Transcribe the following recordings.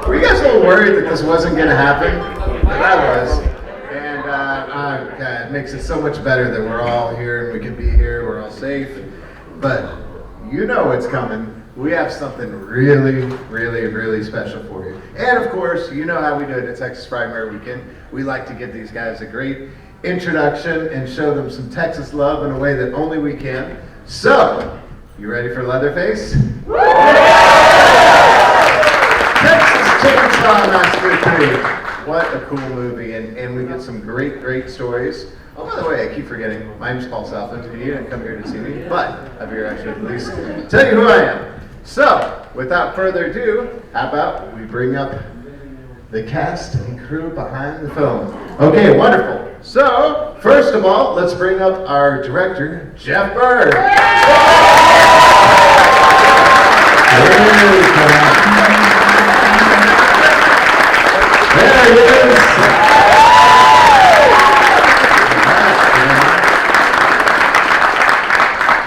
Were you guys a little worried that this wasn't going to happen? I was. And God, it makes it so much better that we're all here and we can be here, we're all safe. But you know what's coming. We have something really, really, really special for you. And of course, you know how we do it at Texas Frightmare Weekend. We like to give these guys a great introduction and show them some Texas love in a way that only we can. So, you ready for Leatherface? Texas Chainsaw Massacre 3. What a cool movie, and we get some great, great stories. Oh, by the way, I keep forgetting, my name's Salfen. You didn't come here to see me, but I'm here actually at least tell you who I am. So, without further ado, how about we bring up the cast and crew behind the film. Okay, wonderful. So, first of all, let's bring up our director, Jeff Burr. There he is.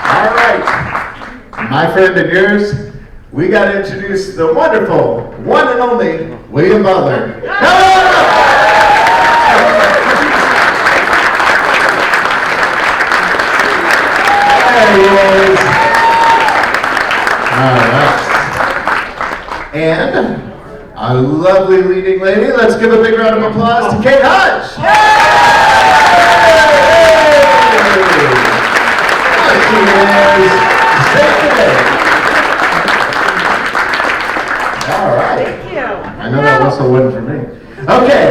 All right, my friend and yours, we got to introduce the wonderful, one and only William Butler. Come on! There he is. All right. And our lovely leading lady, let's give a big round of applause to Kate Hodge. All right. Thank you. I know that whistle wasn't for me. Okay.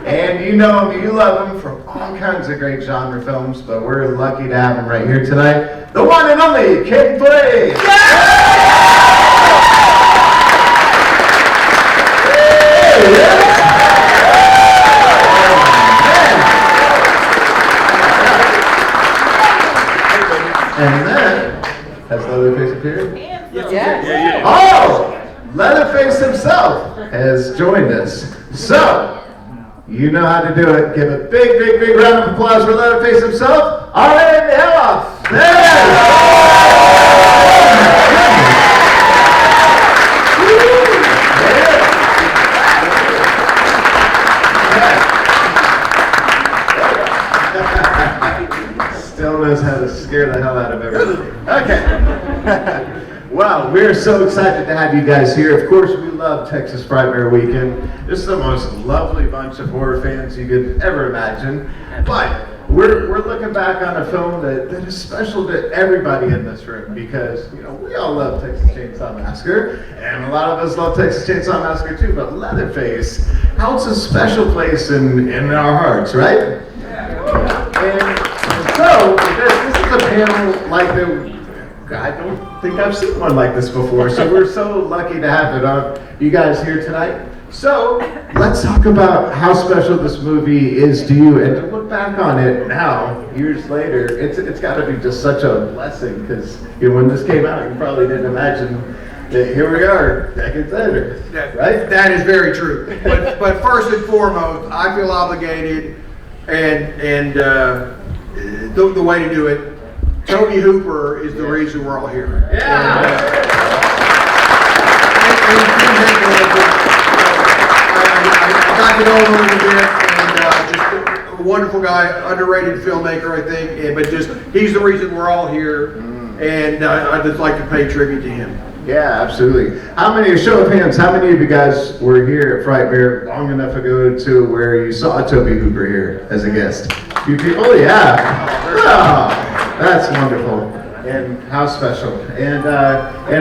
And you know him, you love him from all kinds of great genre films, but we're lucky to have him right here tonight. The one and only Kate Hodge. And then, has Leatherface appeared? Yeah. Oh! Leatherface himself has joined us. So, you know how to do it. Give a big, big, big round of applause for Leatherface himself. Mihailoff. Still knows how to scare the hell out of everybody. Okay. Wow, we're so excited to have you guys here. Of course, we love Texas Frightmare Weekend. This is the most lovely bunch of horror fans you could ever imagine. But we're looking back on a film that is special to everybody in this room because, you know, we all love Texas Chainsaw Massacre, and a lot of us love Texas Chainsaw Massacre too, but Leatherface holds a special place in our hearts, right? And so, this is a panel like I don't think I've seen one like this before, so we're so lucky to have you guys here tonight. So, let's talk about how special this movie is to you, and to look back on it now, years later, it's got to be just such a blessing, because when this came out, you probably didn't imagine that here we are, decades later, right? That is very true. But first and foremost, I feel obligated, and the way to do it, Toby Hooper is the reason we're all here. Yeah. I got to know him a little bit, and just a wonderful guy, underrated filmmaker, I think. But just he's the reason we're all here, and I'd just like to pay tribute to him. Yeah, absolutely. Show of hands, how many of you guys were here at Frightmare long enough ago to where you saw Toby Hooper here as a guest? A few people? Yeah. Oh, that's wonderful. And how special. And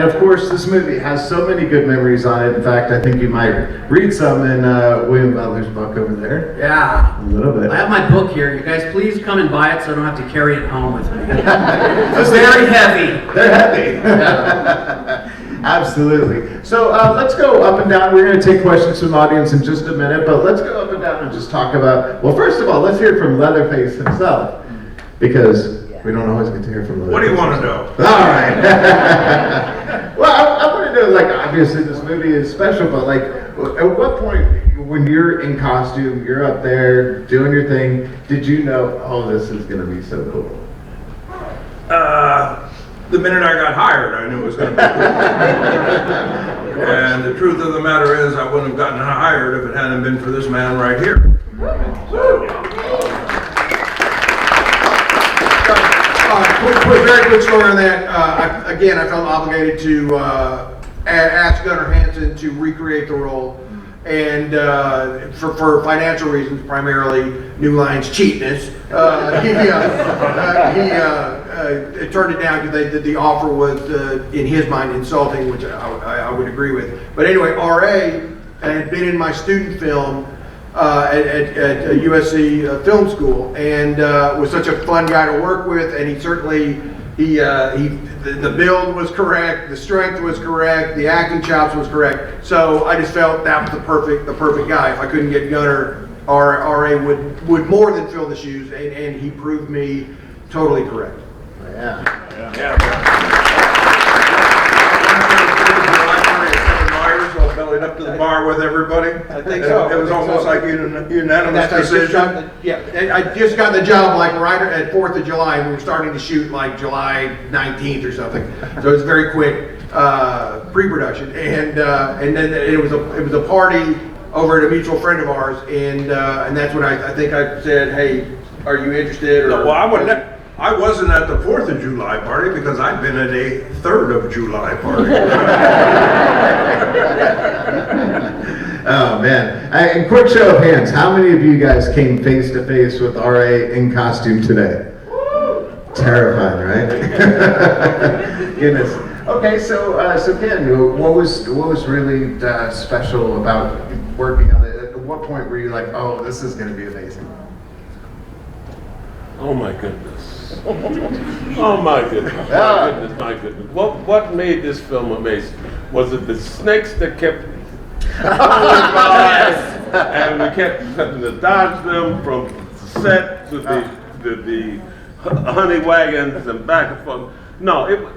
of course, this movie has so many good memories on it. In fact, I think you might read some in William Butler's book over there. Yeah. A little bit. I have my book here. You guys, please come and buy it so I don't have to carry it home with me. It's very heavy. They're heavy. Yeah. Absolutely. So let's go up and down. We're going to take questions from the audience in just a minute, but let's go up and down and just talk about, well, first of all, let's hear from Leatherface himself, because we don't always get to hear from Leatherface. What do you want to know? All right. Well, I want to know, like, obviously this movie is special, but like, at what point, when you're in costume, you're up there doing your thing, did you know, oh, this is going to be so cool? The minute I got hired, I knew it was going to be good. And the truth of the matter is, I wouldn't have gotten hired if it hadn't been for this man right here. Very quick story on that. Again, I felt obligated to ask Gunnar Hansen to recreate the role, and for financial reasons, primarily New Line's cheapness, it turned it down because the offer was, in his mind, insulting, which I would agree with. But anyway, R.A. had been in my student film at USC Film School, and was such a fun guy to work with, and he certainly, the build was correct, the strength was correct, the acting chops was correct. So I just felt that was the perfect guy. If I couldn't get Gunnar, R.A. would more than fill the shoes, and he proved me totally correct. Bellied up to the bar with everybody. I think so. It was almost like a unanimous decision. I just got the job like right at 4th of July. We were starting to shoot like July 19th or something. So it's very quick pre-production, and then it was a party over at a mutual friend of ours, and that's when I think I said, "Hey, are you interested?" Or, No, well, I wasn't at the 4th of July party because I'd been at a 3rd of July party. Oh man! And quick show of hands, how many of you guys came face to face with RA in costume today? Terrifying, right? Goodness. Okay, so Ken, what was really special about working on it? At what point were you like, oh, this is going to be amazing? Oh my goodness. Oh my goodness. My goodness. What made this film amazing? Was it the snakes that kept coming by, and we kept having to dodge them from set to the honey wagons and back and forth? No, it was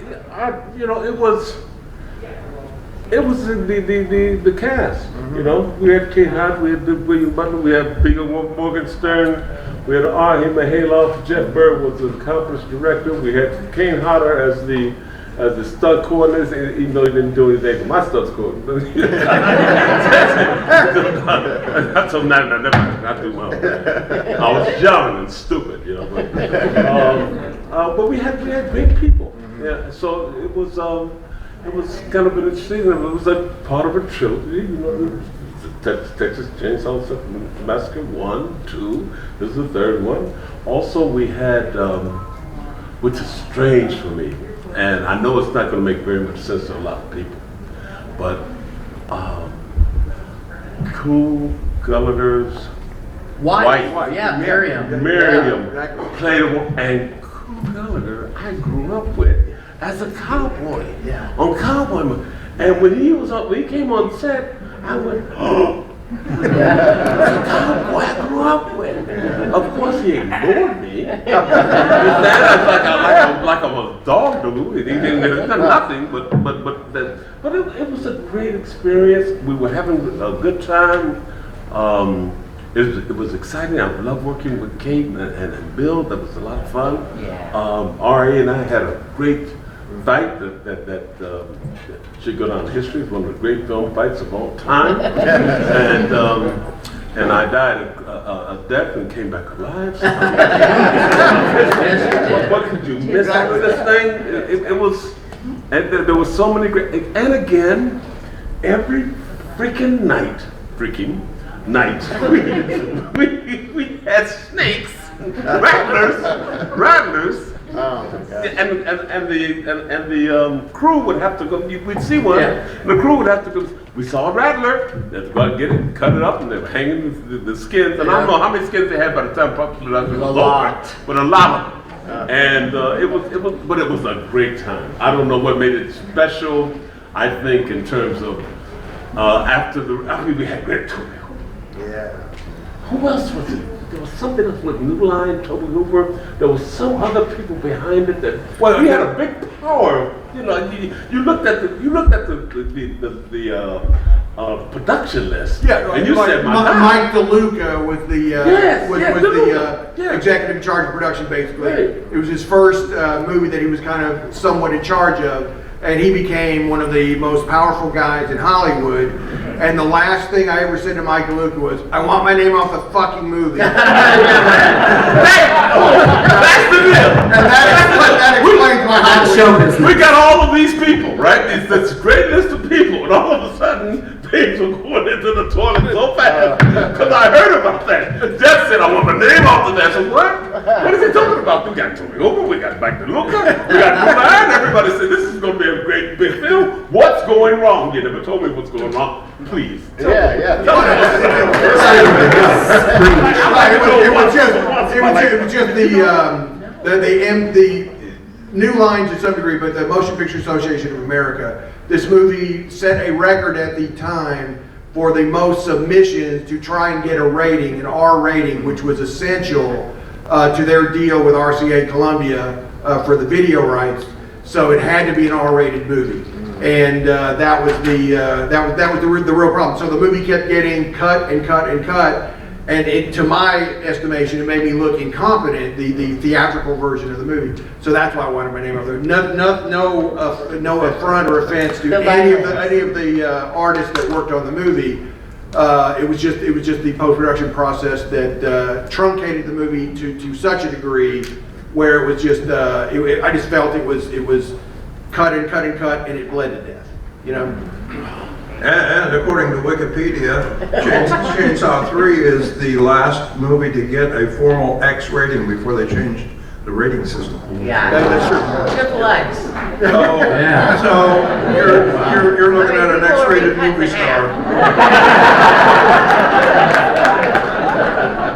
the cast. You know, we had Kate Hodge, we had William Butler, we had Morgenstern, we had Mihailoff. Jeff Burr was the accomplished director. We had Kane Hodder as the stunt coordinator, even though he didn't do anything for my stunt coordinator. That's so not do my own thing. I was young and stupid, you know. But we had great people. Yeah, so it was kind of an interesting. It was a part of a trilogy, you know. Texas Chainsaw Massacre 1, 2. This is the third one. Also, we had, which is strange for me, and I know it's not going to make very much sense to a lot of people, but Cool Gulliver's wife. Yeah, Miriam. Miriam played a woman, and Cool Gulliver I grew up with as a cowboy on Cowboy. And when he came on set, I went, oh, the cowboy I grew up with. Of course, he ignored me. Like I was a dog to him. He didn't do nothing, but it was a great experience. We were having a good time. It was exciting. I love working with Kate and Bill. That was a lot of fun. R.A. and I had a great fight that should go down in history. It's one of the great film fights of all time. And I died a death and came back alive. What could you miss out of this thing? It was, and there was so many great, and again, every freaking night, we had snakes, rattlers. Oh my God. And the crew would have to go. We'd see one. And the crew would have to go. We saw a rattler. They had to go out and get it, cut it up, and they were hanging the skins. And I don't know how many skins they had by the time Pop put it out. But a lot of them. And it was a great time. I don't know what made it special. I think in terms of after we had Greg Toby. Yeah. Who else was it? There was something else with New Line, Toby Hoover. There was some other people behind it that we had a big power. You know, you looked at the production list. Yeah, and you said Mike DeLuca was the Yeah. executive in charge of production, basically. Right. It was his first movie that he was kind of somewhat in charge of, and he became one of the most powerful guys in Hollywood. And the last thing I ever said to Mike DeLuca was, "I want my name off the fucking movie." That's the deal. And that explains my Not show business. We got all of these people, right? It's this great list of people, and all of a sudden, things were going into the toilet so fast because I heard about that. Jeff said, "I want my name off the desk." I said, "What? What is he talking about? We got Tony Hooper, we got Mike DeLuca, we got QnA." Everybody said, "This is going to be a great big film. What's going wrong?" You never told me what's going wrong. Please. Yeah. Tell me. It was just the new line to some degree, but the Motion Picture Association of America. This movie set a record at the time for the most submissions to try and get a rating, an R rating, which was essential to their deal with RCA Columbia for the video rights. So it had to be an R-rated movie, and that was the real problem. So the movie kept getting cut and cut and cut, and to my estimation, it made me look incompetent. The theatrical version of the movie. So that's why I wanted my name up there. No affront or offense to any of the artists that worked on the movie. It was just the post-production process that truncated the movie to such a degree where it was just I just felt it was cut and cut and cut, and it bled to death. You know. And according to Wikipedia, Chainsaw 3 is the last movie to get a formal X rating before they changed the rating system. Yeah. That's true. Triple X. So you're looking at an X-rated movie star.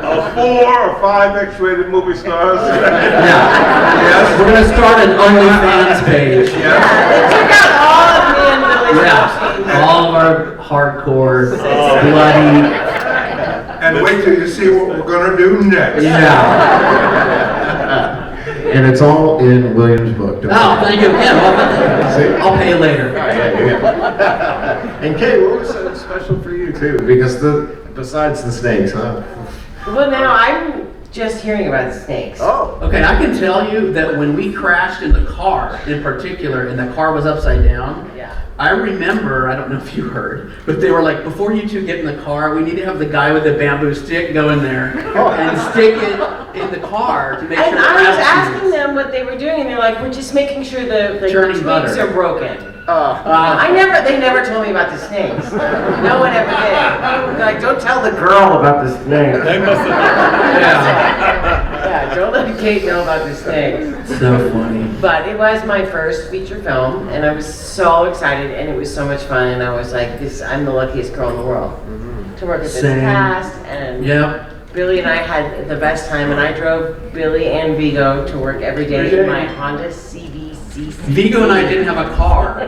A 4 or 5 X-rated movie stars. Yes. We're going to start an OnlyFans page. They took out all of me and Billy's Yeah. All of our hardcore, bloody. And wait till you see what we're gonna do next. Yeah. And it's all in Williams' book. don't Oh, worry. thank you. Yeah, well, I'll pay you later. And Kate, what was so special for you too? Because besides the snakes, huh? Well, now I'm just hearing about the snakes. Oh. Okay, I can tell you that when we crashed in the car, in particular, and the car was upside down, Yeah. I remember, I don't know if you heard, but they were like, before you two get in the car, we need to have the guy with the bamboo stick go in there and stick it in the car to make sure And it I was crashes. asking them what they were doing, and they're like, "We're just making sure the Churning twigs butter. are broken." Uh, They never told me about the snakes. No one ever did. They're like, "Don't tell the girl about the snakes." They must have. Yeah, don't let Kate know about the snakes. So funny. But it was my first feature film, and I was so excited, and it was so much fun, and I was like, I'm the luckiest girl in the world to work with this Same. cast, and Yep. Billy and I had the best time, and I drove Billy and Vigo to work every day in my Honda CBCC. Vigo and I didn't have a car.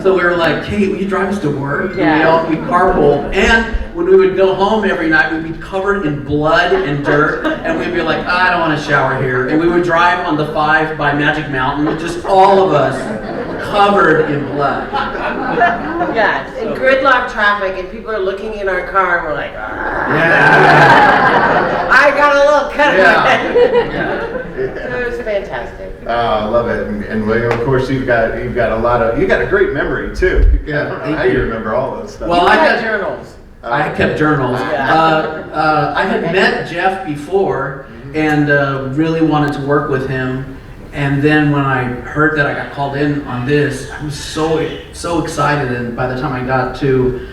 So we were like, Kate, will you drive us to work? Yeah. And we carpooled. And when we would go home every night, we'd be covered in blood and dirt. And we'd be like, I don't want to shower here. And we would drive on the 5 by Magic Mountain, just all of us covered in blood. Yeah, in gridlock traffic, and people are looking in our car, and we're like, Yeah. I got a little cut Yeah. of it. Yeah. So it was fantastic. I love it. And William, of course, you got a great memory too. I don't know how you remember all that stuff. Well, I I had had journals. I kept journals. I had met Jeff before and really wanted to work with him. And then when I heard that I got called in on this, I was so excited. And by the time I got to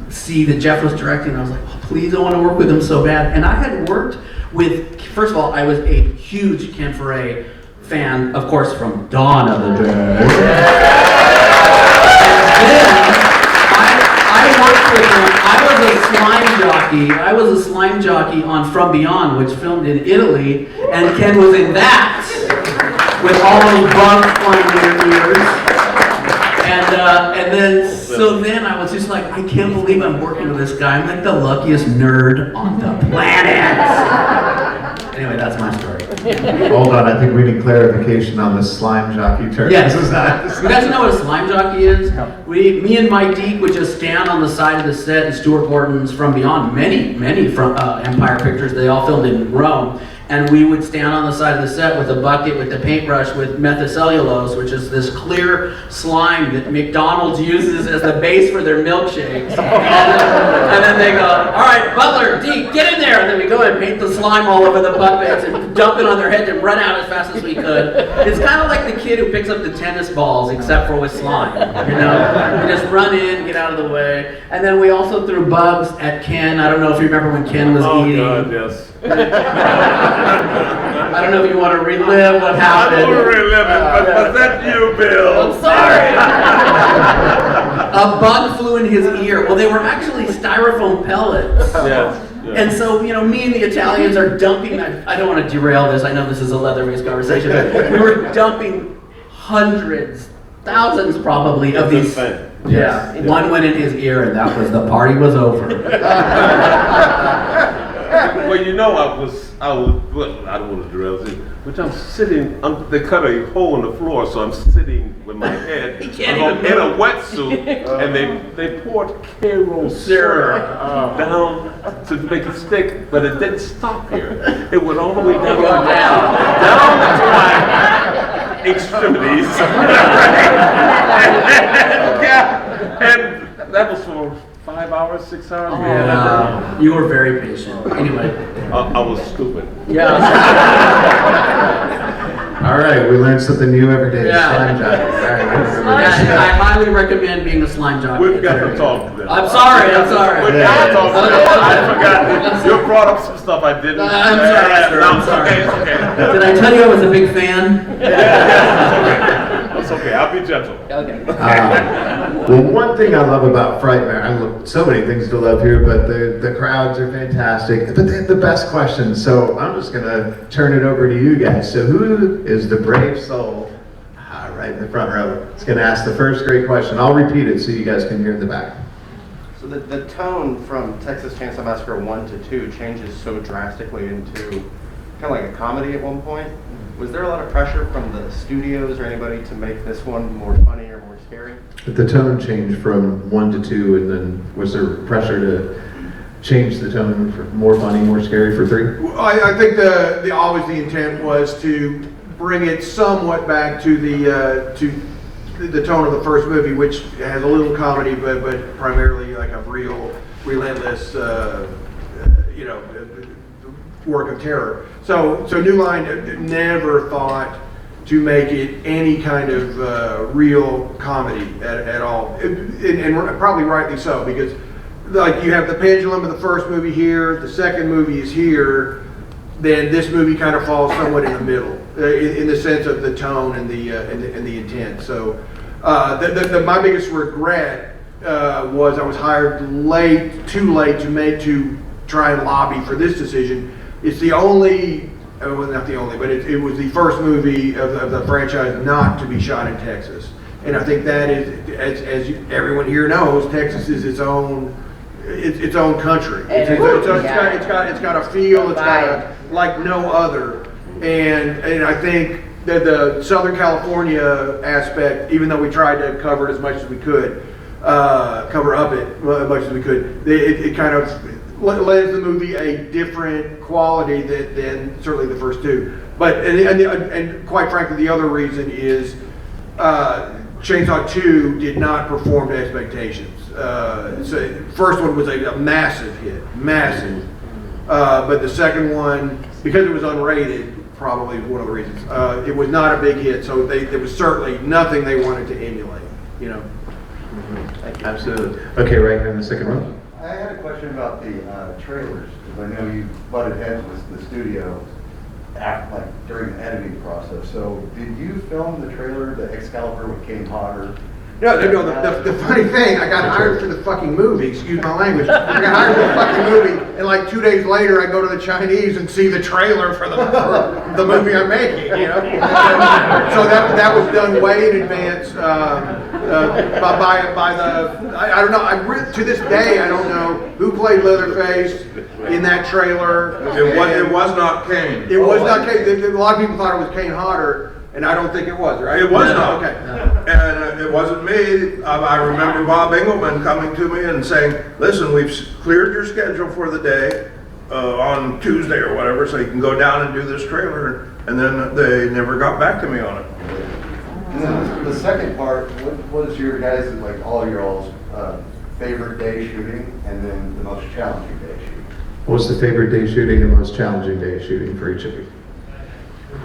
see that Jeff was directing, I was like, oh, please, I want to work with him so bad. And I had worked with, first of all, I was a huge Ken Foree fan, of course, from Dawn of the Dead. And then I worked with him. I was a slime jockey on From Beyond, which filmed in Italy, and Ken was in that with all those bugs flying in your ears. And then I was just like, I can't believe I'm working with this guy. I'm like the luckiest nerd on the planet. Anyway, that's my story. Hold on, I think we need clarification on the slime jockey term. Yes. This is not the You guys know what a slime jockey is? Me and Mike Deke would just stand on the side of the set, and Stuart Gordon's From Beyond, many from Empire Pictures, they all filmed in Rome. And we would stand on the side of the set with a bucket with the paintbrush with methicellulose, which is this clear slime that McDonald's uses as the base for their milkshakes. And then they go, all right, Butler, Deke, get in there. And then we go and paint the slime all over the buckets and dump it on their heads and run out as fast as we could. It's kind of like the kid who picks up the tennis balls, except for with slime. You know, you just run in, get out of the way. And then we also threw bugs at Ken. I don't know if you remember when Ken was eating. Oh God, yes. I don't know if you want to relive what happened. I don't relive it, but was that you, Bill? I'm sorry. A bug flew in his ear. Well, they were actually styrofoam pellets. Yes. And so, you know, me and the Italians are dumping, I don't want to derail this, I know this is a Leatherface conversation, but we were dumping hundreds, thousands probably of these. Yeah, one went in his ear and that was, the party was over. Well, you know, well, I don't want to derail this, but I'm sitting, they cut a hole in the floor, so I'm sitting with my head in a wetsuit, and they poured Karo syrup down to make it stick, but it didn't stop here. It went all the way down to my extremities. and that was for 5 hours, 6 hours. Yeah, you were very patient. Anyway. I was stupid. Yeah. All right, we learn something new every day. Yeah. Slime jockey. All right, I highly recommend being a slime jockey. We've got to talk to them. I'm sorry. We've got to talk to them. I forgot. You brought up some stuff I didn't. I'm sorry. No, it's okay. It's okay. Did I tell you I was a big fan? It's okay. I'll be gentle. Okay. Well, one thing I love about Frightmare, I love so many things to love here, but the crowds are fantastic, but they have the best questions. So I'm just gonna turn it over to you guys. So who is the brave soul right in the front row? It's gonna ask the first great question. I'll repeat it so you guys can hear in the back. So the tone from Texas Chainsaw Massacre 1 to 2 changes so drastically into kind of like a comedy at one point. Was there a lot of pressure from the studios or anybody to make this one more funny or more scary? But the tone changed from 1 to 2, and then was there pressure to change the tone for more funny, more scary for 3? I think always the intent was to bring it somewhat back to the tone of the first movie, which has a little comedy, but primarily like a real relentless, work of terror. So New Line never thought to make it any kind of real comedy at all, and probably rightly so, because like you have the pendulum of the first movie here, the second movie is here, then this movie kind of falls somewhat in the middle in the sense of the tone and the intent. So my biggest regret was I was hired too late to try and lobby for this decision. It's the only, well, not the only, but it was the first movie of the franchise not to be shot in Texas. And I think that is, as everyone here knows, Texas is its own country. It's got a feel, it's got a, like no other. And I think that the Southern California aspect, even though we tried to cover it as much as we could, cover up it as much as we could, it kind of lends the movie a different quality than certainly the first two. But and quite frankly, the other reason is Chainsaw 2 did not perform to expectations. So first one was a massive hit, massive. But the second one, because it was unrated, probably one of the reasons, it was not a big hit. So there was certainly nothing they wanted to emulate. Absolutely. Okay, right here in the second row. I had a question about the trailers, because I know you butted heads with the studio during the editing process. So did you film the trailer, the Excalibur with Kate Hodge? No, the funny thing, I got hired for the fucking movie, excuse my language. I got hired for the fucking movie, and like 2 days later, I go to the Chinese and see the trailer for the movie I'm making, So that was done way in advance by the, I don't know, to this day, I don't know who played Leatherface, in that trailer. It was not Kane. It was not Kane. A lot of people thought it was Kane Hodder, and I don't think it was, right? It was not. Okay. And it wasn't me. I remember Bob Engelman coming to me and saying, listen, we've cleared your schedule for the day on Tuesday or whatever, so you can go down and do this trailer. And then they never got back to me on it. And then the second part, what is your guys, like all your all's favorite day shooting, and then the most challenging day shooting? What's the favorite day shooting and most challenging day shooting for each of you?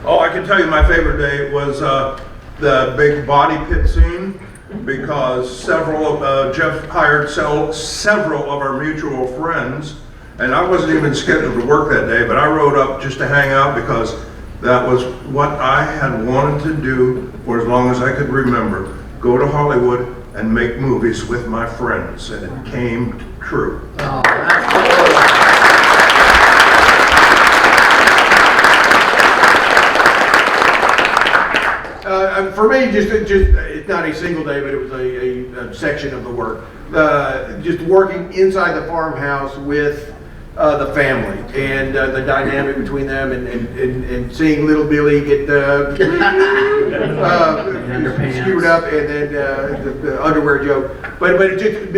Oh, I can tell you my favorite day was the big body pit scene, because Jeff hired several of our mutual friends, and I wasn't even scheduled to work that day, but I rode up just to hang out because that was what I had wanted to do for as long as I could remember. Go to Hollywood and make movies with my friends, and it came true. Oh, that's cool. For me, it's not a single day, but it was a section of the work. Just working inside the farmhouse with the family and the dynamic between them, and seeing little Billy get skewered up, and then the underwear joke. But it just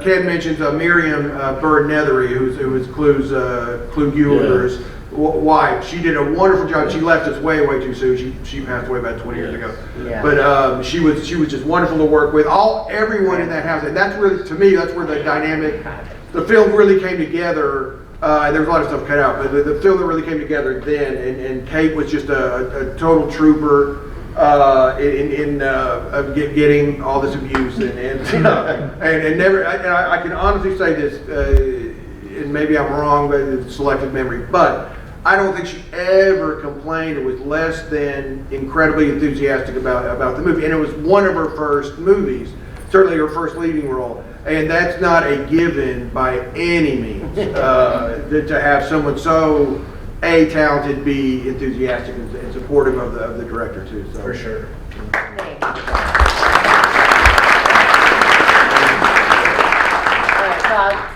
Ken mentions Miriam Bird Nethery, who was Clu Guller's wife. She did a wonderful job. She left us way too soon. She passed away about 20 years ago. Yeah. But she was just wonderful to work with. Everyone in that house, and that's really, to me, that's where the dynamic, the film really came together. There was a lot of stuff cut out, but the film that really came together then, and Kate was just a total trooper in getting all this abuse and never. And I can honestly say this, and maybe I'm wrong, but it's selective memory, but I don't think she ever complained or was less than incredibly enthusiastic about the movie. And it was one of her first movies, certainly her first leading role. And that's not a given by any means, to have someone so talented be enthusiastic and supportive of the director too. So. For sure.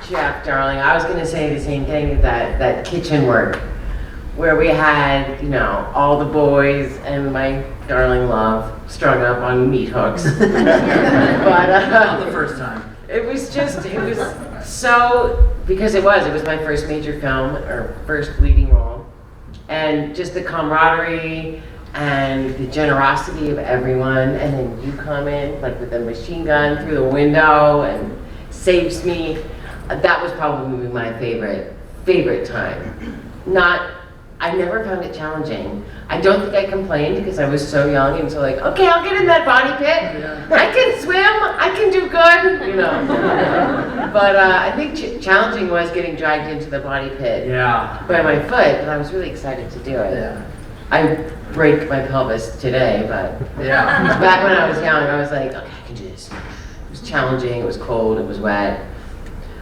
Jeff, darling, I was going to say the same thing, that kitchen work where we had, all the boys and my darling love strung up on meat hooks. But Not the first time. it was so, because it was my first major film, or first leading role, and just the camaraderie and the generosity of everyone, and then you come in like with a machine gun through the window and saves me. That was probably my favorite time. I never found it challenging. I don't think I complained because I was so young and so like, okay, I'll get in that body pit. Yeah. I can swim, I can do good, But I think challenging was getting dragged into the body pit by my foot, and I was really excited to do it. Yeah. I break my pelvis today, but back when I was young, I was like, okay, I can do this. It was challenging, it was cold, it was wet.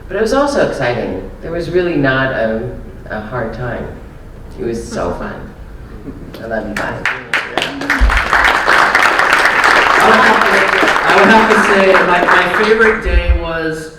But it was also exciting. There was really not a hard time. It was so fun. I love you guys. I would have to say my favorite day was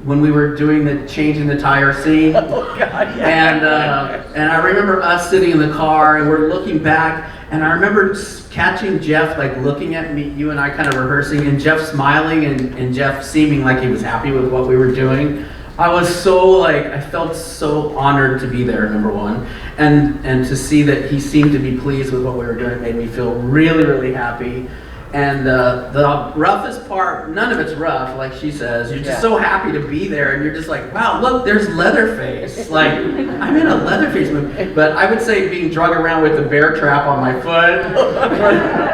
when we were doing the changing the tire scene. Oh God, yeah. And I remember us sitting in the car and we're looking back, and I remember catching Jeff like looking at me, you and I kind of rehearsing, and Jeff smiling and Jeff seeming like he was happy with what we were doing. I was so I felt so honored to be there, number one, and to see that he seemed to be pleased with what we were doing made me feel really, really happy. And the roughest part, none of it's rough, like she says. You're just so happy to be there, and you're just like, wow, look, there's Leatherface. Like, I'm in a Leatherface movie. But I would say being drug around with the bear trap on my foot.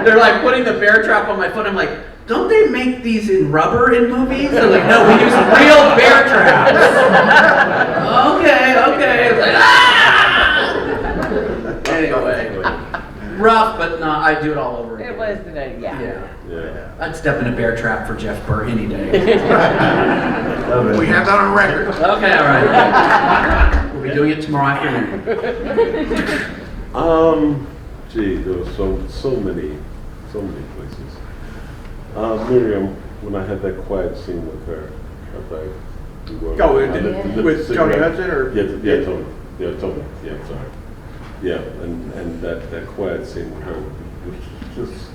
They're like putting the bear trap on my foot. I'm like, don't they make these in rubber in movies? They're like, no, we use real bear traps. Okay. It's like, ah! Anyway. Rough, but no, I'd do it all over again. It was yeah. I'd step in a bear trap for Jeff Burr any day. We have that on record. Okay, all right. We'll be doing it tomorrow afternoon. There were so many places. Miriam, when I had that quiet scene with her, I was like, Oh, with Tony Hudson, or? Yeah, Tony. Yeah, sorry. Yeah, and that quiet scene with her was just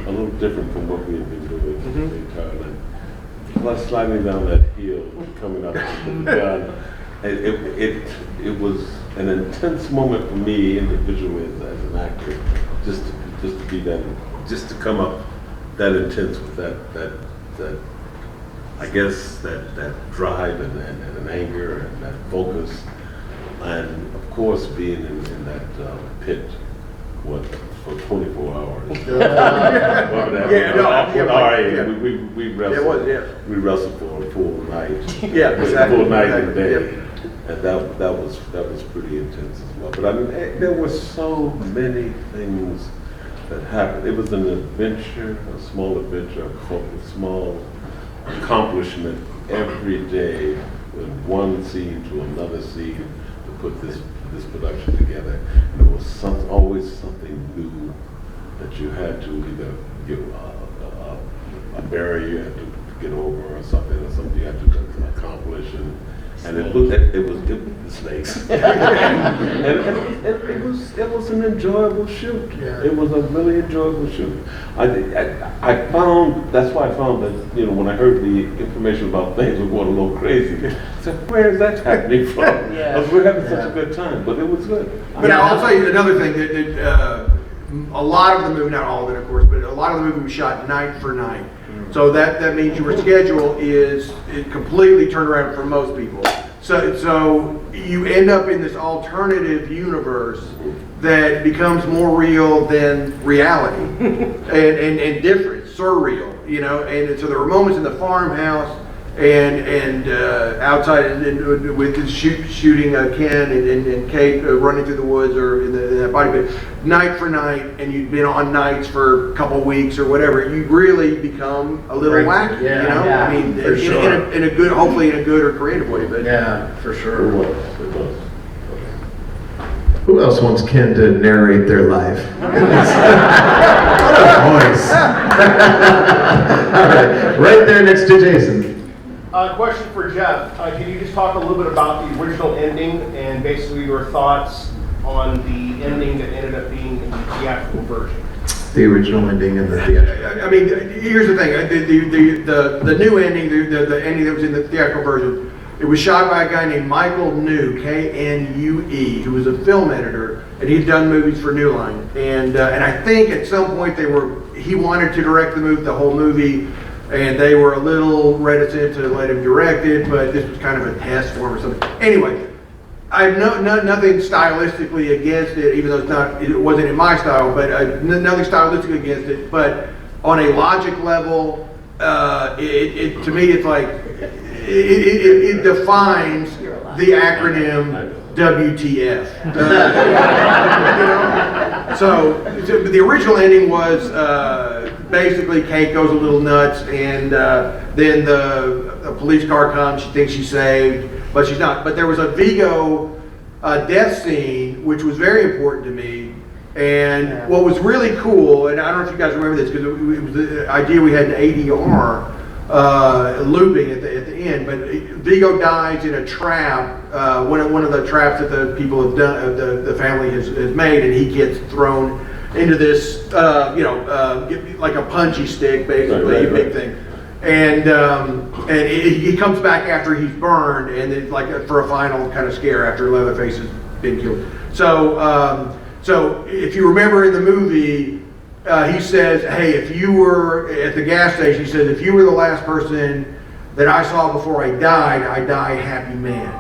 a little different from what we had been doing the entire night. Plus sliding down that hill, coming up with the gun. It was an intense moment for me individually as an actor, just to be that, just to come up that intense with that I guess that drive and an anger and that focus, and of course being in that pit, for 24 hours. We wrestled for a full night. Yeah, exactly. Full night and day. And that was pretty intense as well. But I mean, there were so many things that happened. It was an adventure, a small adventure, a small accomplishment every day, with one scene to another scene to put this production together. And there was always something new that you had to either give a barrier you had to get over, or something you had to accomplish. And it looked like it was the snakes. and it was an enjoyable shoot. Yeah. It was a really enjoyable shoot. I found, that's why I found that, when I heard the information about things were going a little crazy, I said, where is that happening from? Because we're having such a good time, but it was good. But I'll tell you another thing, that a lot of the movie, not all of it of course, but a lot of the movie was shot night for night. So that means your schedule is completely turned around for most people. So you end up in this alternative universe that becomes more real than reality and different, surreal, And so there were moments in the farmhouse and outside and with the shooting Ken and Kate running through the woods or in that body pit, night for night, and you've been on nights for a couple weeks or whatever, you really become a little wacky, Yeah, I mean, for sure. in a good, hopefully in a good or creative way. But yeah, for sure. It was. Who else wants Ken to narrate their life? What a voice. All right, right there next to Jason. Question for Jeff. Can you just talk a little bit about the original ending and basically your thoughts on the ending that ended up being in the theatrical version? The original ending and the theatrical. I mean, here's the thing. The new ending, the ending that was in the theatrical version, it was shot by a guy named Michael New, Knue, who was a film editor, and he'd done movies for New Line. And I think at some point he wanted to direct the whole movie, and they were a little reticent to let him direct it, but this was kind of a test for him or something. Anyway, I have nothing stylistically against it, even though it wasn't in my style, but nothing stylistically against it. But on a logic level, to me, it's like it defines the acronym WTF. So the original ending was basically Kate goes a little nuts, and then a police car comes. She thinks she's saved, but she's not. But there was a Vigo death scene, which was very important to me. And what was really cool, and I don't know if you guys remember this, because it was the idea we had an ADR looping at the end, but Vigo dies in a trap, one of the traps that the people have done, the family has made, and he gets thrown into this, like a punchy stick, basically, big thing. And he comes back after he's burned, and it's like for a final kind of scare after Leatherface has been killed. So if you remember in the movie, he says, hey, if you were at the gas station, he says, if you were the last person that I saw before I die happy man.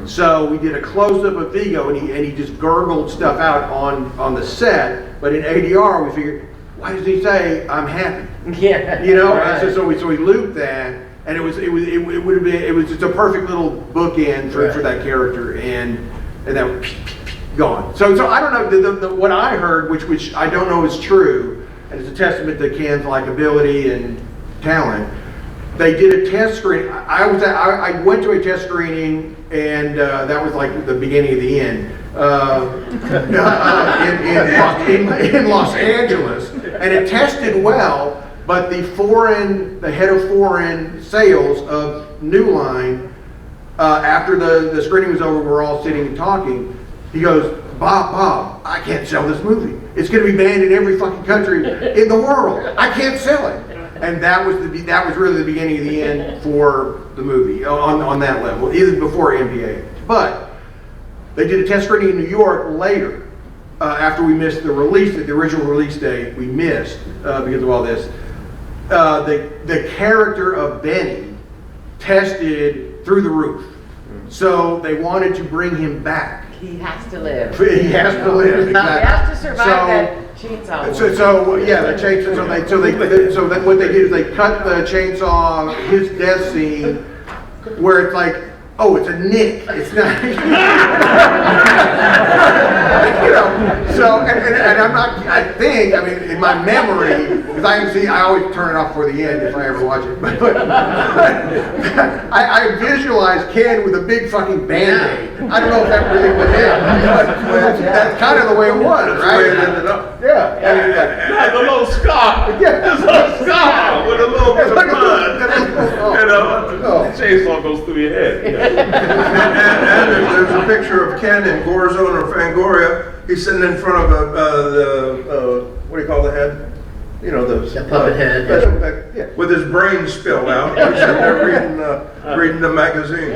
So we did a close-up of Vigo, and he just gurgled stuff out on the set, but in ADR we figured, why does he say I'm happy? Yeah. Right. So we looped that, and it was just a perfect little bookend for that character, and that was gone. So I don't know what I heard, which I don't know is true, and it's a testament to Ken's likability and talent. They did a test screening. I went to a test screening, and that was like the beginning of the end in Los Angeles, and it tested well. But the head of foreign sales of New Line, after the screening was over, we're all sitting and talking. He goes, Bob, I can't sell this movie. It's going to be banned in every fucking country in the world. I can't sell it. And that was really the beginning of the end for the movie on that level, even before MPA. But they did a test screening in New York later, after we missed the original release date. We missed because of all this. The character of Benny tested through the roof, so they wanted to bring him back. He has to live. He has to live. Exactly. He has to survive that chainsaw. So yeah, the chainsaw. So what they did is they cut the chainsaw, his death scene, where it's like, oh, it's a nick. It's not. So and I'm not. I mean, in my memory, because I always turn it off for the end if I ever watch it. But I visualize Ken with a big fucking Band-Aid. I don't know if that really was it, but that's kind of the way it was, right? It ended up. Yeah. Yeah, the little scar. Yeah. This little scar with a little bit of blood. Chainsaw goes through your head. And there's a picture of Ken in Gorzone or Fangoria. He's sitting in front of what do you call the head? You know, the puppet head. Yeah. With his brain spilled out. He's sitting there reading the magazine.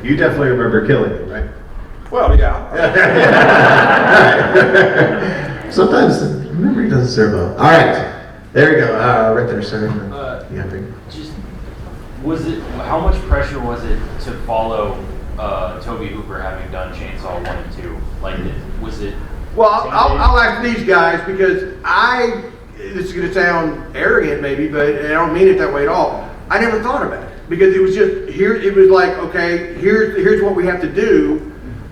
You definitely remember killing him, right? Well, yeah. Sometimes memory doesn't serve well. All right, there we go. Right there, sir. Just how much pressure was it to follow Tobe Hooper having done Chainsaw 1 and 2? Like, was it? Well, I'll ask these guys because this is going to sound arrogant maybe, but I don't mean it that way at all. I never thought about it because it was just it was like, okay, here's what we have to do.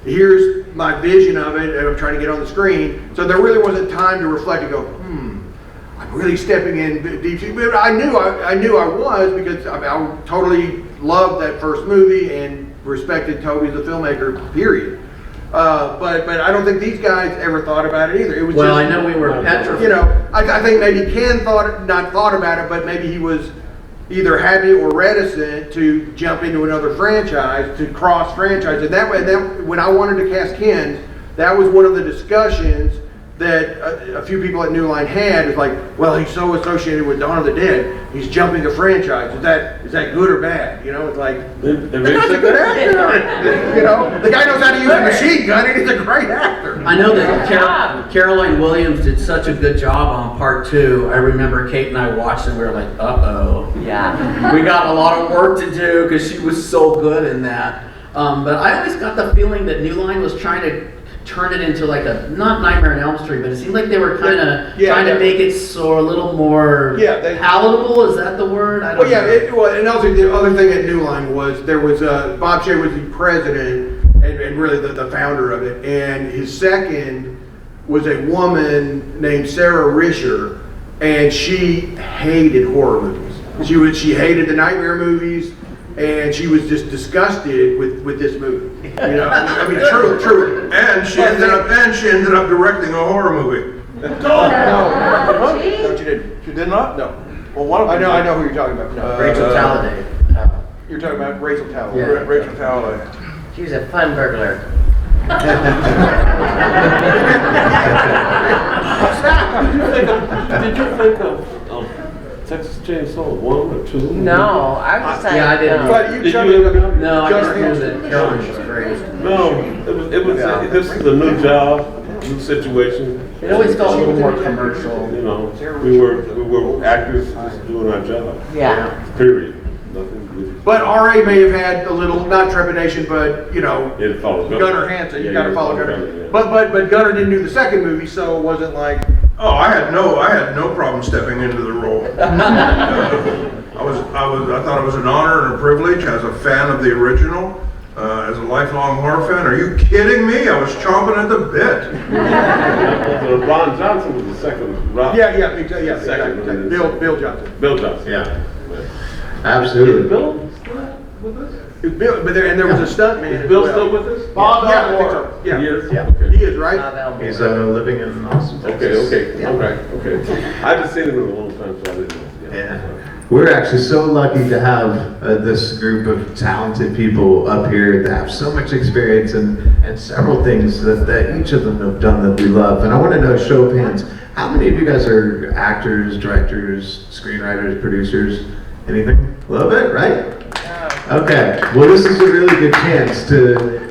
Here's my vision of it, and I'm trying to get on the screen. So there really wasn't time to reflect and go, I'm really stepping in deep. But I knew I was because I totally loved that first movie and respected Tobe as a filmmaker, period. But I don't think these guys ever thought about it either. It was I know we were petrified. You know, I think maybe Ken not thought about it, but maybe he was either happy or reticent to jump into another franchise, to cross franchise. And that way, when I wanted to cast Ken, that was one of the discussions that a few people at New Line had. Is like, well, he's so associated with Dawn of the Dead, he's jumping the franchise. Is that good or bad? You know, it's like, the guy's a good actor. You know, the guy knows how to use a machine gun, and he's a great actor. I know that Carolyn Williams did such a good job on part 2. I remember Kate and I watched it, and we were like, uh-oh. Yeah. We got a lot of work to do because she was so good in that. But I always got the feeling that New Line was trying to turn it into like not Nightmare on Elm Street, but it seemed like they were kind of trying to make it so a little more palatable. Is that the word? I don't know. And also the other thing at New Line was there was Bob Shea was the president and really the founder of it, and his second was a woman named Sarah Risher, and she hated horror movies. She hated the Nightmare movies. And she was just disgusted with this movie. You know, I mean, truly. And she ended up directing a horror movie. No, she didn't. She did not? No. Well, I know who you're talking about. No. Rachel Talladay. You're talking about Rachel Talladay. Yeah. Rachel Talladay. She was a fun burglar. Did you think of Texas Chainsaw 1 or 2? No, I was just like, I didn't. no. But Did you ever? No, I just knew that Carolyn was great. No, it was. This is a new job, new situation. It always felt a little more commercial. You know, we were actors just doing our job. Yeah. Period. Nothing. But R.A. may have had a little, not trepidation, but, you know, It followed Gunnar Hansen, you gotta follow Gunnar. Yeah. But Gunnar didn't do the second movie, so it wasn't like, Oh, I had no problem stepping into the role. I thought it was an honor and a privilege as a fan of the original, as a lifelong horror fan. Are you kidding me? I was chomping at the bit. Ron Johnson was the second. Second. Bill Johnson. Bill Johnson. Yeah. Absolutely. Bill still with us? Bill, but there was a stuntman. Is Bill still with us? Bob Elmore. He is? Yeah. Okay. He is, right? He's living in Austin, Texas. Okay. All right. Okay. I just seen him in a long time, so I didn't know. Yeah. We're actually so lucky to have this group of talented people up here that have so much experience and several things that each of them have done that we love. And I want to know, show of hands, how many of you guys are actors, directors, screenwriters, producers? Anything? A little bit, right? Okay. Well, this is a really good chance to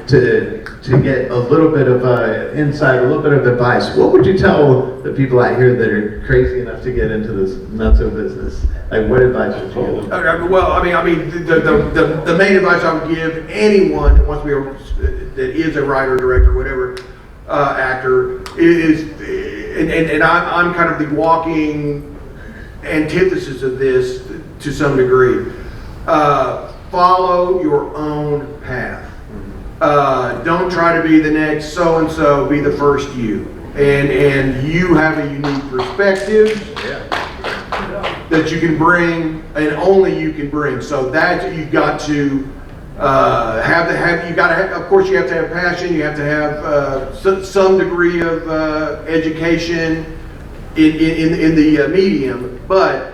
get a little bit of insight, a little bit of advice. What would you tell the people out here that are crazy enough to get into this nutso business? Like, what advice would you give? Well, I mean, the main advice I would give anyone that wants to be that is a writer, director, whatever, actor, is, and I'm kind of the walking antithesis of this to some degree. Follow your own path. Don't try to be the next so-and-so, be the first you. And you have a unique perspective that you can bring, and only you can bring. So that you've got to of course you have to have passion, you have to have some degree of education in the medium, but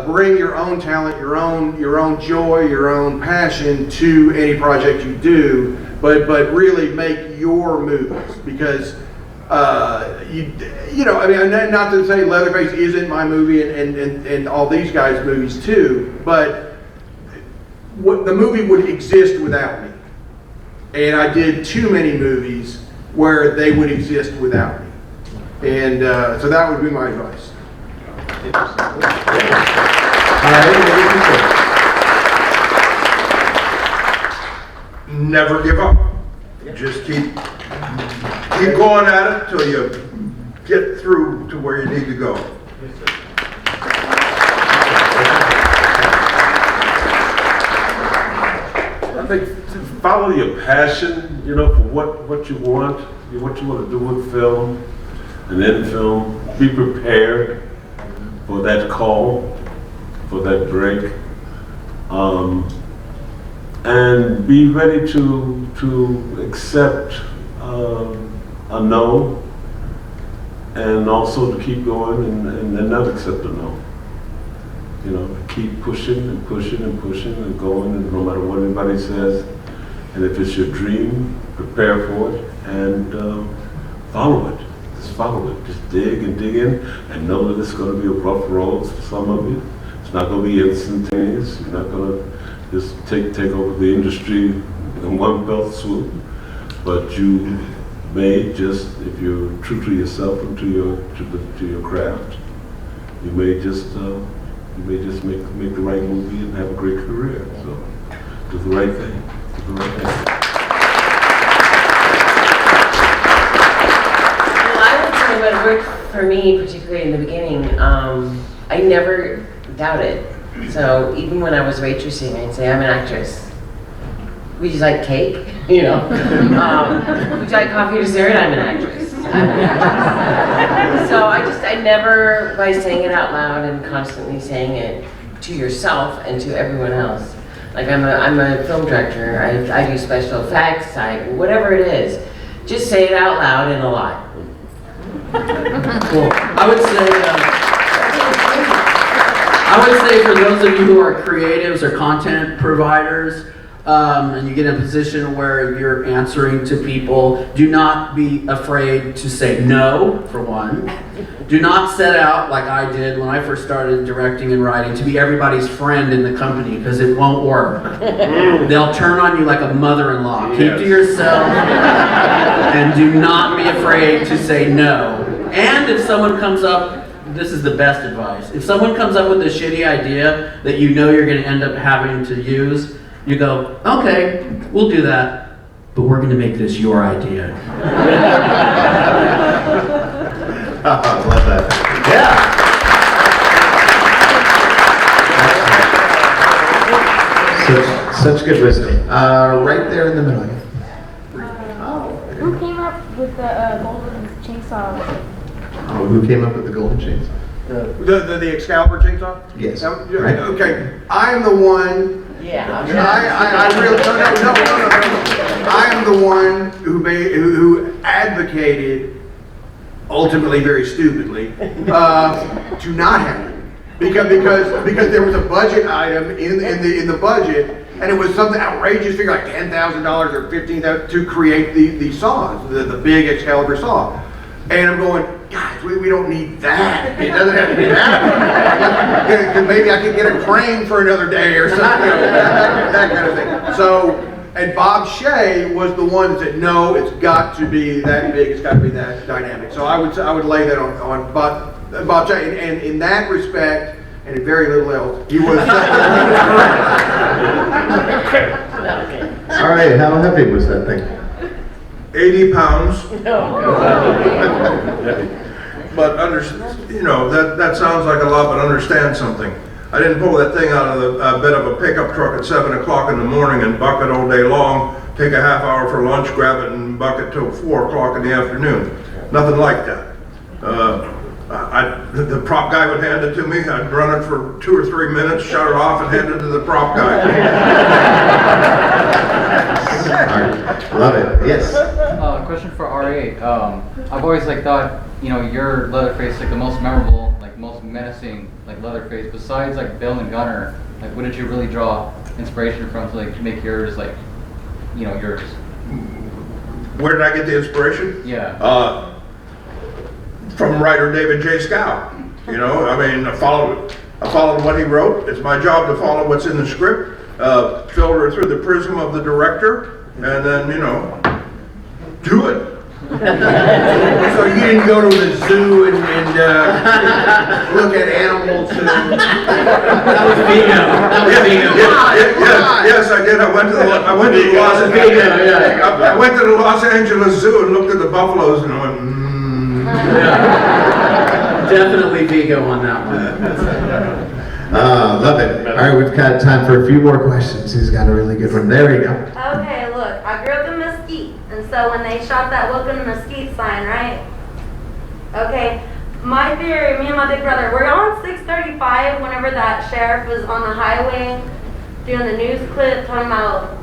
bring your own talent, your own joy, your own passion to any project you do, but really make your movies, because you know, I mean, not to say Leatherface isn't my movie and all these guys' movies too, but the movie would exist without me, and I did too many movies where they would exist without me, and so that would be my advice. Never give up. Just keep going at it till you get through to where you need to go. I think to follow your passion, you know, for what you want to do with film and in film. Be prepared for that call, for that break, and be ready to accept a no, and also to keep going and not accept a no. You know, keep pushing and pushing and pushing and going, and no matter what anybody says. And if it's your dream, prepare for it and follow it. Just follow it. Just dig and dig in, and know that it's going to be a rough road for some of you. It's not going to be instantaneous. You're not going to just take over the industry in one fell swoop. But you may just, if you're true to yourself and to your craft, you may just make the right movie and have a great career. So do the right thing. Do the right thing. Well, I would say what worked for me, particularly in the beginning, I never doubted. So even when I was waitressing, I'd say, I'm an actress. Would you like cake? You know? Would you like coffee or dessert? I'm an actress. So I never, by saying it out loud and constantly saying it to yourself and to everyone else. Like I'm a film director, I do special effects, whatever it is. Just say it out loud and a lot. Cool. I would say for those of you who are creatives or content providers, and you get in a position where you're answering to people, do not be afraid to say no, for one. Do not set out, like I did when I first started directing and writing, to be everybody's friend in the company, because it won't work. They'll turn on you like a mother-in-law. Yes. Keep to yourself, and do not be afraid to say no. And if someone comes up, this is the best advice, if someone comes up with a shitty idea that you know you're going to end up having to use, you go, okay, we'll do that, but we're going to make this your idea. I love that. Yeah. Such good wisdom. Right there in the middle. Who came up with the golden chainsaw? Oh, who came up with the golden chainsaw? The Excalibur chainsaw? Yes. Right. Okay, I am the one. Yeah. I really no. I am the one who advocated, ultimately very stupidly, to not have it. because there was a budget item in the budget, and it was something outrageous figure like $10,000 or $15,000 to create the saws, the big Excalibur saw. And I'm going, guys, we don't need that. It doesn't have to be that. Because maybe I could get a crane for another day or something, that kind of thing. So, and Bob Shea was the one that said, no, it's got to be that big, it's got to be that dynamic. So I would lay that on Bob Shea. And in that respect, and in very little else, he was. All right, how heavy was that thing? 80 pounds. But that sounds like a lot, but understand something. I didn't pull that thing out of the bed of a pickup truck at 7 o'clock in the morning and buck it all day long, take a half hour for lunch, grab it and buck it till 4 o'clock in the afternoon. Nothing like that. The prop guy would hand it to me, I'd run it for 2 or 3 minutes, shut it off and hand it to the prop guy. Love it, yes. Question for RA. I've always thought, your Leatherface the most memorable, most menacing Leatherface. Besides Bill and Gunner, what did you really draw inspiration from to make yours yours? Where did I get the inspiration? Yeah. From writer David J. Scow. I followed what he wrote. It's my job to follow what's in the script, filter through the prism of the director, and then do it. So you didn't go to the zoo and look at animals? That was Vigo. Yes, I did. I went to the Los Angeles Zoo and looked at the buffaloes and I went, Definitely Vigo on that one. Love it. All right, we've got time for a few more questions. He's got a really good one. There we go. Okay, look, I grew up in Mesquite, and so when they shot that Welcome to Mesquite sign, right? Okay, my theory, me and my big brother, we're on 635 whenever that sheriff was on the highway doing the news clip talking about,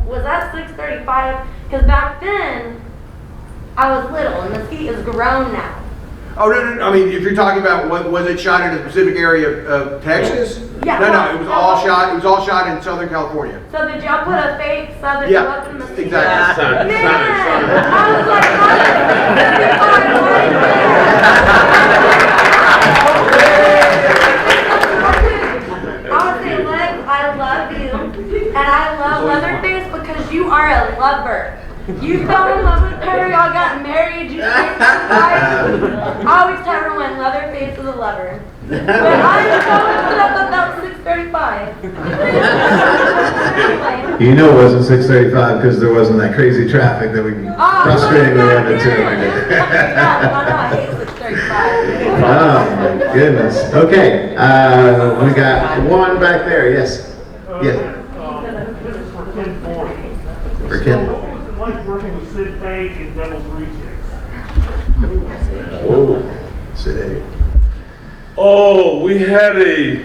was that 635? Because back then, I was little, and Mesquite is grown now. Oh, no. I mean, if you're talking about was it shot in a specific area of Texas? Yeah. No, it was all shot. It was all shot in Southern California. So did y'all put a fake Southern Welcome to Mesquite? Exactly. Man, I was like, I would say, Lex, I love you, and I love Leatherface because you are a lover. You fell in love with her, y'all got married, you stayed I always tell everyone Leatherface is a lover. But I'm so upset that that was 635. It wasn't 635 because there wasn't that crazy traffic that we frustratingly wanted to. Yeah, I hate 635. Oh my goodness. Okay, we got one back there. Yes. Yes. This is for Ken Foree. For Ken. Like working with Sid Page and Devil's Rejects. Oh, Sid. Oh, we had a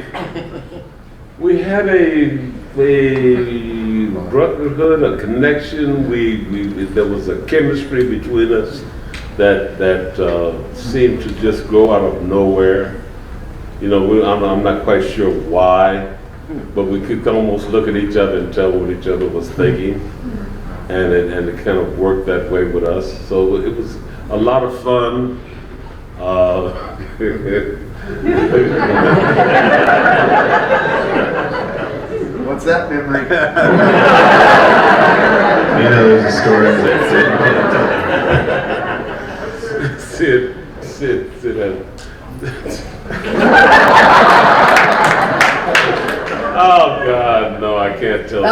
brotherhood, a connection. There was a chemistry between us that seemed to just grow out of nowhere. I'm not quite sure why, but we could almost look at each other and tell what each other was thinking. And it kind of worked that way with us. So it was a lot of fun. What's that memory? There's a story. Sid Oh God, no, I can't tell.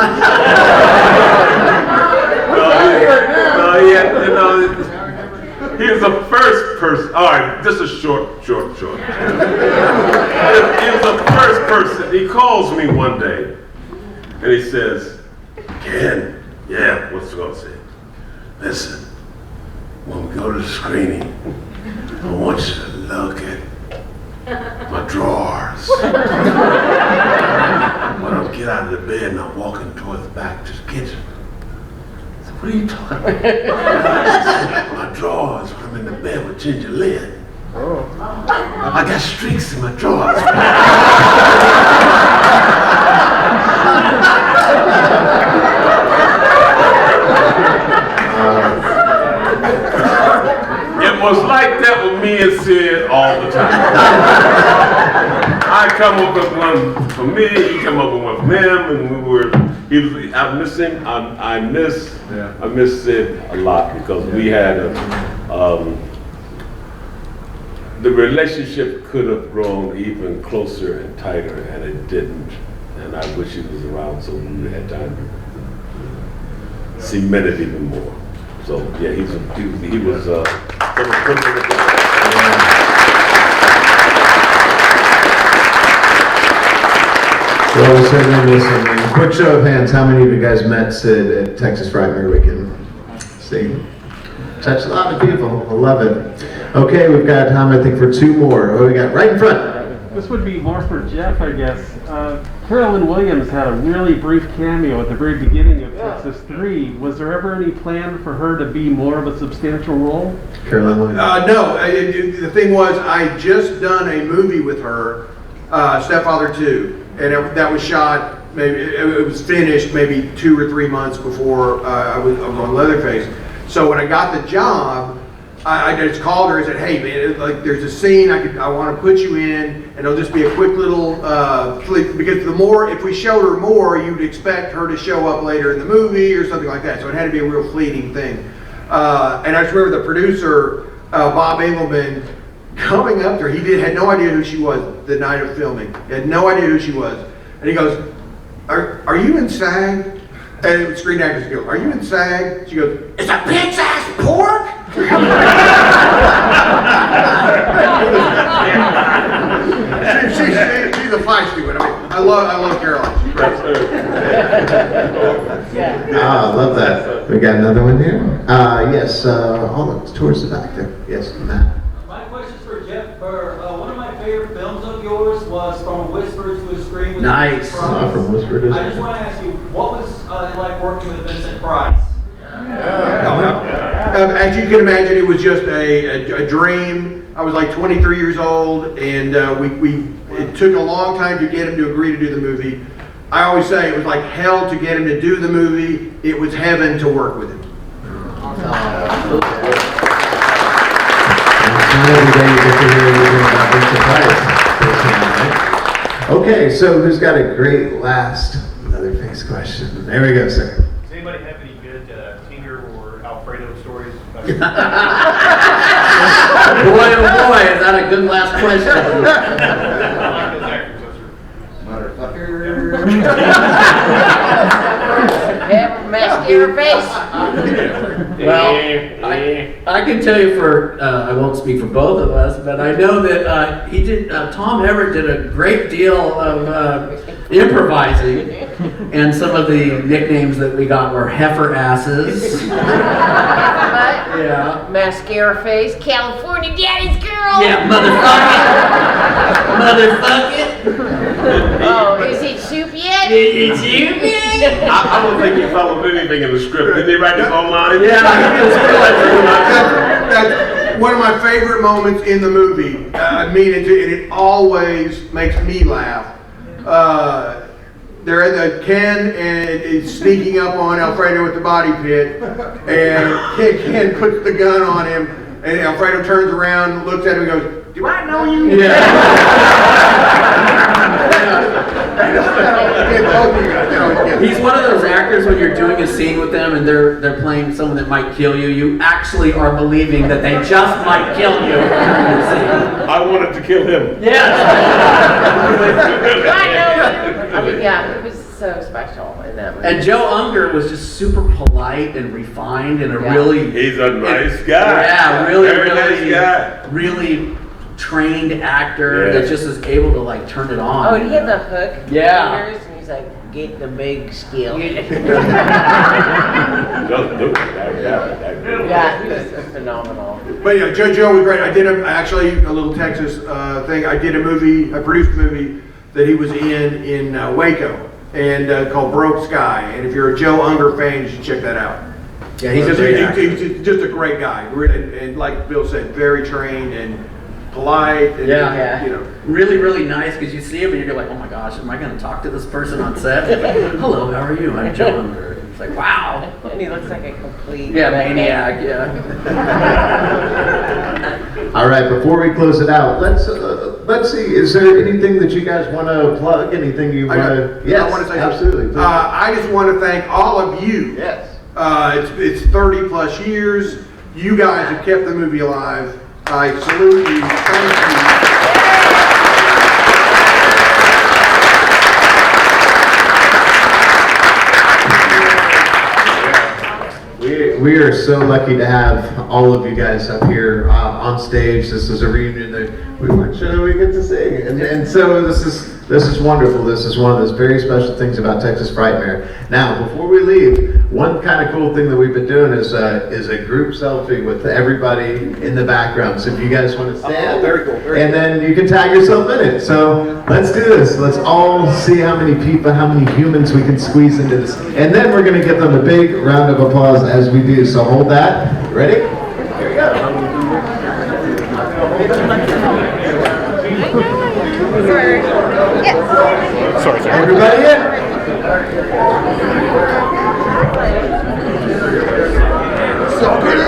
He was the first person. All right, this is short. He was the first person. He calls me one day, and he says, "Ken, yeah, what's going to say? Listen, when we go to the screening, I want you to look at my drawers. When I get out of the bed and I'm walking towards the back to the kitchen. I said, what are you talking about? My drawers when I'm in the bed with Ginger Lynn. I got streaks in my drawers. It was like that with me and Sid all the time. I come up with one for me, he come up with one for him, and I miss him. I miss Sid a lot because we had the relationship could have grown even closer and tighter, and it didn't. And I wish he was around so we had time to cement it even more. So yeah, he was. Well, we certainly miss him. And quick show of hands, how many of you guys met Sid at Texas Frightmare Weekend? See? Touched a lot of people. I love it. Okay, we've got time, I think, for two more. What do we got? Right in front. This would be more for Jeff, I guess. Carolyn Williams had a really brief cameo at the very beginning of Texas 3. Was there ever any plan for her to be more of a substantial role? Carolyn Williams? No. The thing was, I just done a movie with her, Stepfather 2. And that was shot, maybe it was finished maybe 2 or 3 months before I was on Leatherface. So when I got the job, I just called her and said, "Hey man, like there's a scene I want to put you in, and it'll just be a quick little because if we showed her more, you'd expect her to show up later in the movie or something like that. So it had to be a real fleeting thing." And I just remember the producer, Bob Engelman, coming up to her. He had no idea who she was the night of filming. He had no idea who she was, and he goes, "Are you in SAG?" And Screen Actors Guild, "Are you in SAG?" She goes, "It's a pig's ass pork." She's a feisty one. I mean, I love Carolyn. She's great. I love that. We got another one here. Yes, towards the back there. Yes, Matt. My question is for Jeff Burr. One of my favorite films of yours was From a Whisper to a Scream. Nice. From Whisper to a Scream. I just want to ask you, what was it like working with Vincent Price? As you can imagine, it was just a dream. I was like 23 years old, and it took a long time to get him to agree to do the movie. I always say it was like hell to get him to do the movie. It was heaven to work with him. Okay, so who's got a great last Leatherface question? There we go, sir. Does anybody have any good Tinger or Alfredo stories? Boy, oh boy, is that a good last question? Mascara face. Well, I can tell you I won't speak for both of us, but I know that Tom Everett did a great deal of improvising, and some of the nicknames that we got were heifer asses. Yeah. Mascara face. California daddy's girl. Yeah, motherfuck it. Oh, is it soup yet? Is it soup yet? I don't think he followed anything in the script. Did they write this online? Yeah, that's one of my favorite moments in the movie. And it always makes me laugh. They're in the Ken and is sneaking up on Alfredo with the body pit, and Ken puts the gun on him, and Alfredo turns around, looks at him, and goes, "Do I know you?" Yeah. He's one of those actors when you're doing a scene with them and they're playing someone that might kill you. You actually are believing that they just might kill you. I wanted to kill him. Yes. I mean, yeah, it was so special in that movie. And Joe Unger was just super polite and refined and He's a nice guy. Yeah, really nice guy. Really trained actor that just is able to like turn it on. Oh, and he had the hook Yeah. fingers, and he's like, "Get the big skill." Just do it. Yeah, he was phenomenal. But yeah, Joe was great. I did actually a little Texas thing. I produced a movie that he was in Waco, and called Broke Sky. And if you're a Joe Unger fan, you should check that out. Yeah, he's just a great guy. And like Bill said, very trained, and polite, and, Yeah. you know. Really, really nice because you see him and you're like, oh my gosh, am I going to talk to this person on set? Hello, how are you? I'm John. It's like, wow. And he looks like a complete. Yeah, maniac, yeah. All right, before we close it out, let's see, is there anything that you guys want to plug? Anything you want to? Yes, I want to say absolutely. I just want to thank all of you. Yes. It's 30 plus years. You guys have kept the movie alive. I salute you. Thank you. We are so lucky to have all of you guys up here on stage. This is a reunion that we weren't sure that we get to sing, and so this is wonderful. This is one of those very special things about Texas Frightmare. Now, before we leave, one kind of cool thing that we've been doing is a group selfie with everybody in the background. So if you guys want to stand, very cool. and then you can tag yourself in it. So let's do this. Let's all see how many people, how many humans we can squeeze into this, and then we're going to give them a big round of applause as we do. So hold that. Ready? Here we go. Sorry. Everybody in? So good.